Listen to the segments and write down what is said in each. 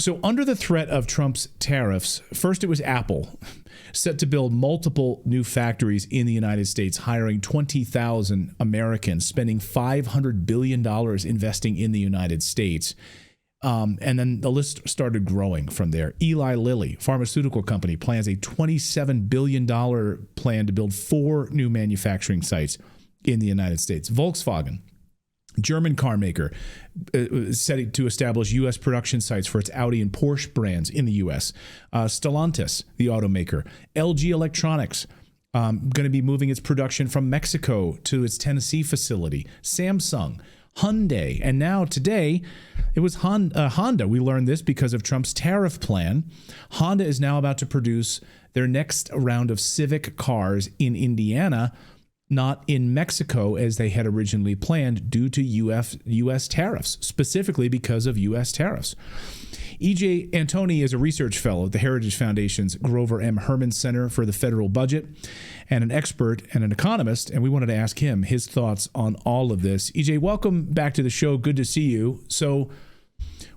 So under the threat of Trump's tariffs, first it was Apple, set to build multiple new factories in the United States, hiring 20,000 Americans, spending $500 billion investing in the United States. And then the list started growing from there. Eli Lilly, pharmaceutical company, plans a $27 billion plan to build 4 new manufacturing sites in the United States. Volkswagen, German car maker, set to establish U.S. production sites for its Audi and Porsche brands in the U.S. Stellantis, the automaker. LG Electronics, going to be moving its production from Mexico to its Tennessee facility. Samsung, Hyundai, and now today it was Honda. We learned this because of Trump's tariff plan. Honda is now about to produce their next round of Civic cars in Indiana, not in Mexico as they had originally planned due to U.S. tariffs, specifically because of U.S. tariffs. E.J. Antoni is a research fellow at the Heritage Foundation's Grover M. Herman Center for the Federal Budget and an expert and an economist, and we wanted to ask him his thoughts on all of this. E.J., welcome back to the show. Good to see you. So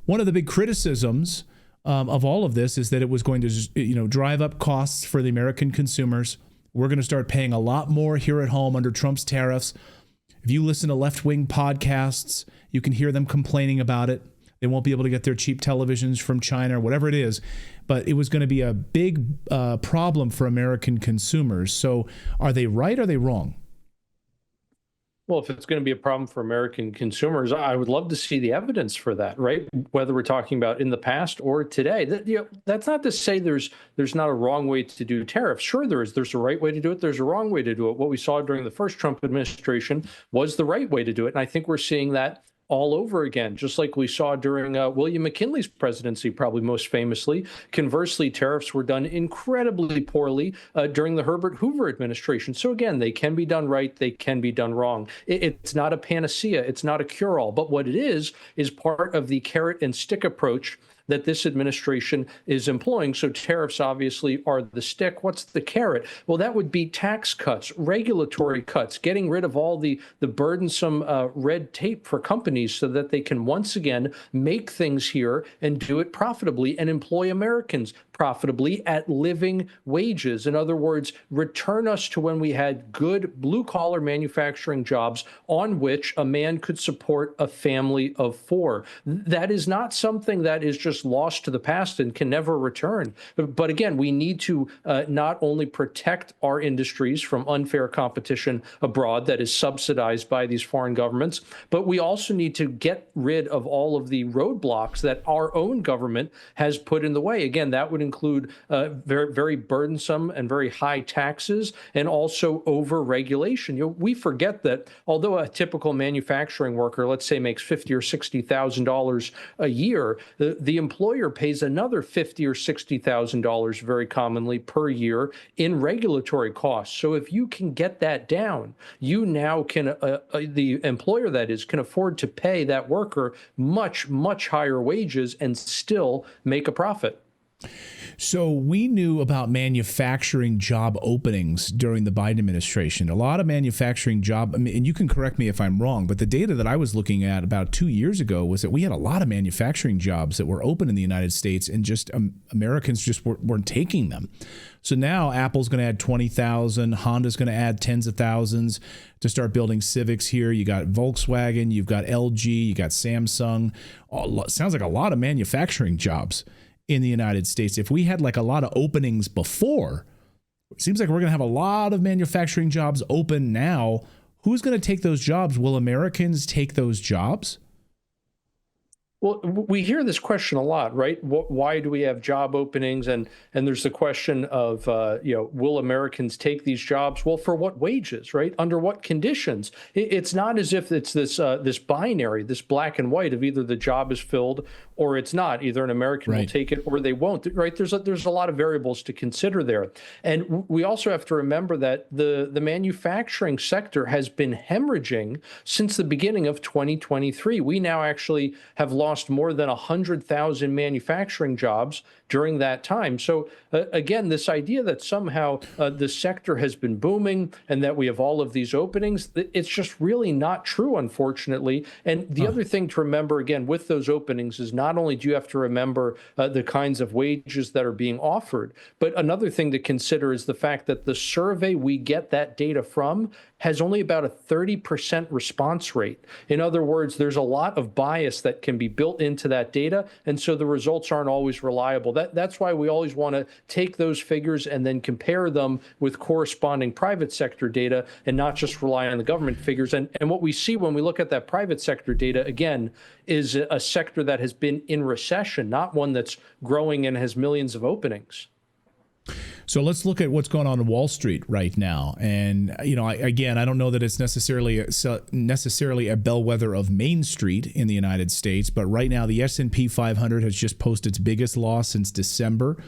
one of the big criticisms of all of this is that it was going to drive up costs for the American consumers. We're going to start paying a lot more here at home under Trump's tariffs. If you listen to left-wing podcasts, you can hear them complaining about it. They won't be able to get their cheap televisions from China or whatever it is. But it was going to be a big problem for American consumers. So are they right or are they wrong? Well, if it's going to be a problem for American consumers, I would love to see the evidence for that, right? Whether we're talking about in the past or today. That's not to say there's not a wrong way to do tariffs. Sure, there is. There's a right way to do it. There's a wrong way to do it. What we saw during the first Trump administration was the right way to do it. And I think we're seeing that all over again, just like we saw during William McKinley's presidency, probably most famously. Conversely, tariffs were done incredibly poorly during the Herbert Hoover administration. So again, they can be done right, they can be done wrong. It's not a panacea, it's not a cure-all, but what it is part of the carrot and stick approach that this administration is employing. So tariffs obviously are the stick. What's the carrot? Well, that would be tax cuts, regulatory cuts, getting rid of all the burdensome red tape for companies so that they can once again make things here and do it profitably and employ Americans profitably at living wages. In other words, return us to when we had good blue-collar manufacturing jobs on which a man could support a family of 4. That is not something that is just lost to the past and can never return. But again, we need to not only protect our industries from unfair competition abroad that is subsidized by these foreign governments, but we also need to get rid of all of the roadblocks that our own government has put in the way. Again, that would include very, very burdensome and very high taxes and also over-regulation. We forget that although a typical manufacturing worker, let's say, makes $50,000 or $60,000 a year, the employer pays another $50,000 or $60,000 very commonly per year in regulatory costs. So if you can get that down, you now can, the employer that is, can afford to pay that worker much, much higher wages and still make a profit. So we knew about manufacturing job openings during the Biden administration. A lot of manufacturing and you can correct me if I'm wrong, but the data that I was looking at about 2 years ago was that we had a lot of manufacturing jobs that were open in the United States and just Americans just weren't taking them. So now Apple's going to add 20,000, Honda's going to add tens of thousands to start building Civics here. You got Volkswagen, you've got LG, you got Samsung. Sounds like a lot of manufacturing jobs in the United States. If we had like a lot of openings before, it seems like we're going to have a lot of manufacturing jobs open now. Who's going to take those jobs? Will Americans take those jobs? Well, we hear this question a lot, right? Why do we have job openings? And there's the question of, will Americans take these jobs? Well, for what wages, right? Under what conditions? It's not as if it's this binary, this black and white of either the job is filled or it's not. Either an American will take it or they won't, right? There's a lot of variables to consider there. And we also have to remember that the manufacturing sector has been hemorrhaging since the beginning of 2023. We now actually have lost more than 100,000 manufacturing jobs during that time. So again, this idea that somehow the sector has been booming and that we have all of these openings, it's just really not true, unfortunately. And the other thing to remember, again, with those openings is not not only do you have to remember the kinds of wages that are being offered, but another thing to consider is the fact that the survey we get that data from has only about a 30% response rate. In other words, there's a lot of bias that can be built into that data, and so the results aren't always reliable. That's why we always want to take those figures and then compare them with corresponding private sector data and not just rely on the government figures. And what we see when we look at that private sector data, again, is a sector that has been in recession, not one that's growing and has millions of openings. So let's look at what's going on Wall Street right now. And, I don't know that it's necessarily a bellwether of Main Street in the United States, but right now the S&P 500 has just posted its biggest loss since December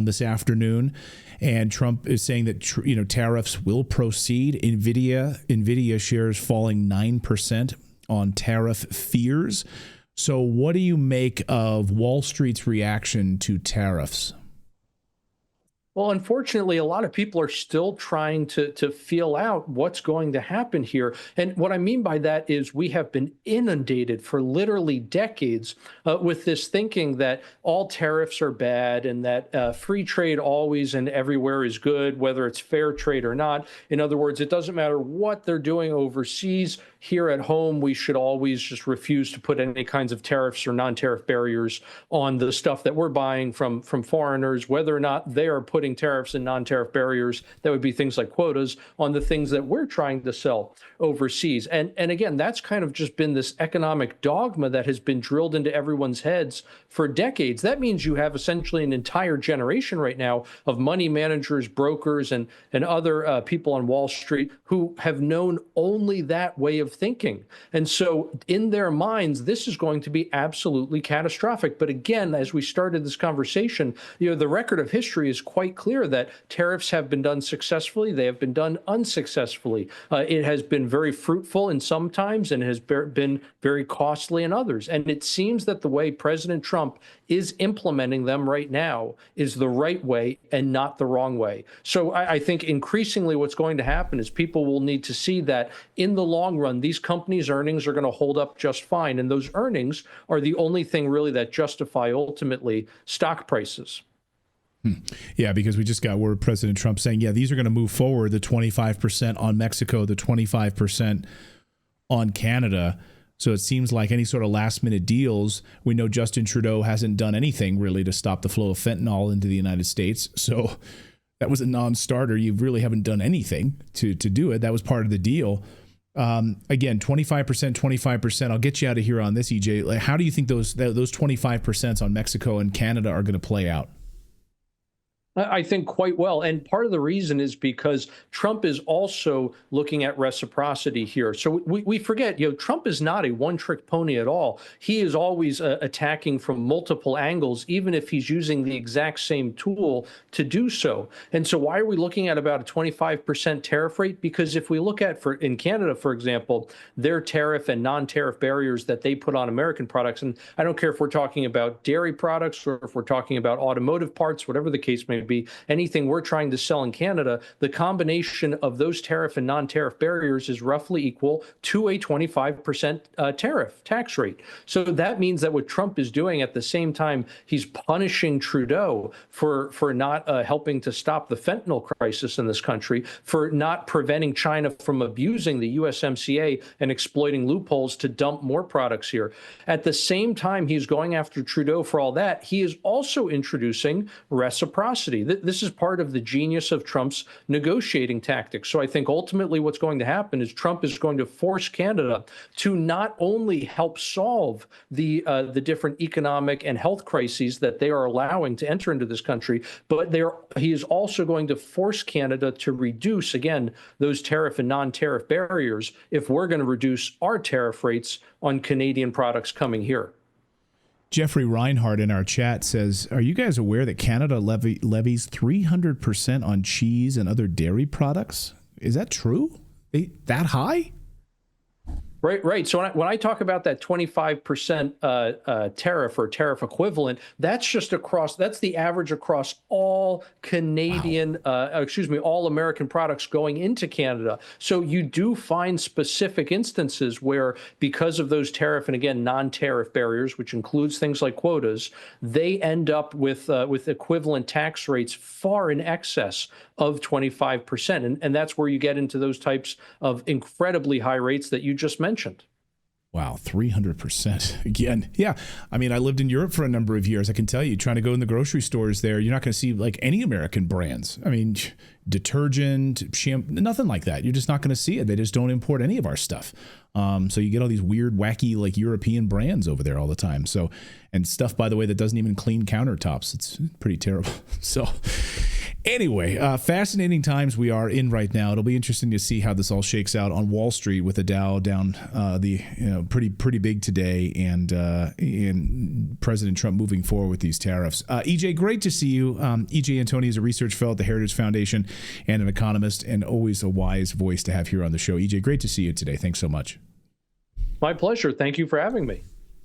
this afternoon. And Trump is saying that, tariffs will proceed. NVIDIA shares falling 9% on tariff fears. So what do you make of Wall Street's reaction to tariffs? Well, unfortunately, a lot of people are still trying to feel out what's going to happen here. And what I mean by that is we have been inundated for literally decades with this thinking that all tariffs are bad and that free trade always and everywhere is good, whether it's fair trade or not. In other words, it doesn't matter what they're doing overseas. Here at home, we should always just refuse to put any kinds of tariffs or non-tariff barriers on the stuff that we're buying from foreigners, whether or not they are putting tariffs and non-tariff barriers. That would be things like quotas on the things that we're trying to sell overseas. And again, that's kind of just been this economic dogma that has been drilled into everyone's heads for decades. That means you have essentially an entire generation right now of money managers, brokers, and other people on Wall Street who have known only that way of thinking. And so in their minds, this is going to be absolutely catastrophic. But again, as we started this conversation, the record of history is quite clear that tariffs have been done successfully. They have been done unsuccessfully. It has been very fruitful in some times and has been very costly in others. And it seems that the way President Trump is implementing them right now is the right way and not the wrong way. So I think increasingly what's going to happen is people will need to see that in the long run, these companies' earnings are going to hold up just fine. And those earnings are the only thing really that justify ultimately stock prices. Yeah, because we just got word President Trump saying, these are going to move forward, the 25% on Mexico, the 25% on Canada. So it seems like any sort of last minute deals, we know Justin Trudeau hasn't done anything really to stop the flow of fentanyl into the United States. So that was a non-starter. You really haven't done anything to do it. That was part of the deal. Again, 25%. I'll get you out of here on this, EJ. Like, how do you think those 25% on Mexico and Canada are going to play out? I think quite well. And part of the reason is because Trump is also looking at reciprocity here. So we forget, Trump is not a one-trick pony at all. He is always attacking from multiple angles, even if he's using the exact same tool to do so. And so why are we looking at about a 25% tariff rate? Because if we look at, in Canada, for example, their tariff and non-tariff barriers that they put on American products, and I don't care if we're talking about dairy products or if we're talking about automotive parts, whatever the case may be, anything we're trying to sell in Canada, the combination of those tariff and non-tariff barriers is roughly equal to a 25% tariff tax rate. So that means that what Trump is doing at the same time, he's punishing Trudeau for not helping to stop the fentanyl crisis in this country, for not preventing China from abusing the USMCA and exploiting loopholes to dump more products here. At the same time he's going after Trudeau for all that, he is also introducing reciprocity. This is part of the genius of Trump's negotiating tactics. So I think ultimately what's going to happen is Trump is going to force Canada to not only help solve the different economic and health crises that they are allowing to enter into this country, but he is also going to force Canada to reduce, again, those tariff and non-tariff barriers if we're going to reduce our tariff rates on Canadian products coming here. Jeffrey Reinhardt in our chat says, are you guys aware that Canada levies 300% on cheese and other dairy products? Is that true? That high? Right. So when I talk about that 25% tariff or tariff equivalent, that's the average across all Canadian, all American products going into Canada. So you do find specific instances where, because of those tariff and again non-tariff barriers, which includes things like quotas, they end up with equivalent tax rates far in excess of 25%, and that's where you get into those types of incredibly high rates that you just mentioned. Wow, 300% again. Yeah. I mean, I lived in Europe for a number of years. I can tell you, trying to go in the grocery stores there, you're not going to see like any American brands. I mean, detergent, shampoo, nothing like that. You're just not going to see it. They just don't import any of our stuff. So you get all these weird, wacky, like European brands over there all the time. So, and stuff, by the way, that doesn't even clean countertops. It's pretty terrible. So anyway, fascinating times we are in right now. It'll be interesting to see how this all shakes out on Wall Street with the Dow down pretty big today, and President Trump moving forward with these tariffs. EJ, great to see you. EJ Antoni is a research fellow at the Heritage Foundation and an economist, and always a wise voice to have here on the show. EJ, great to see you today. Thanks so much. My pleasure. Thank you for having me.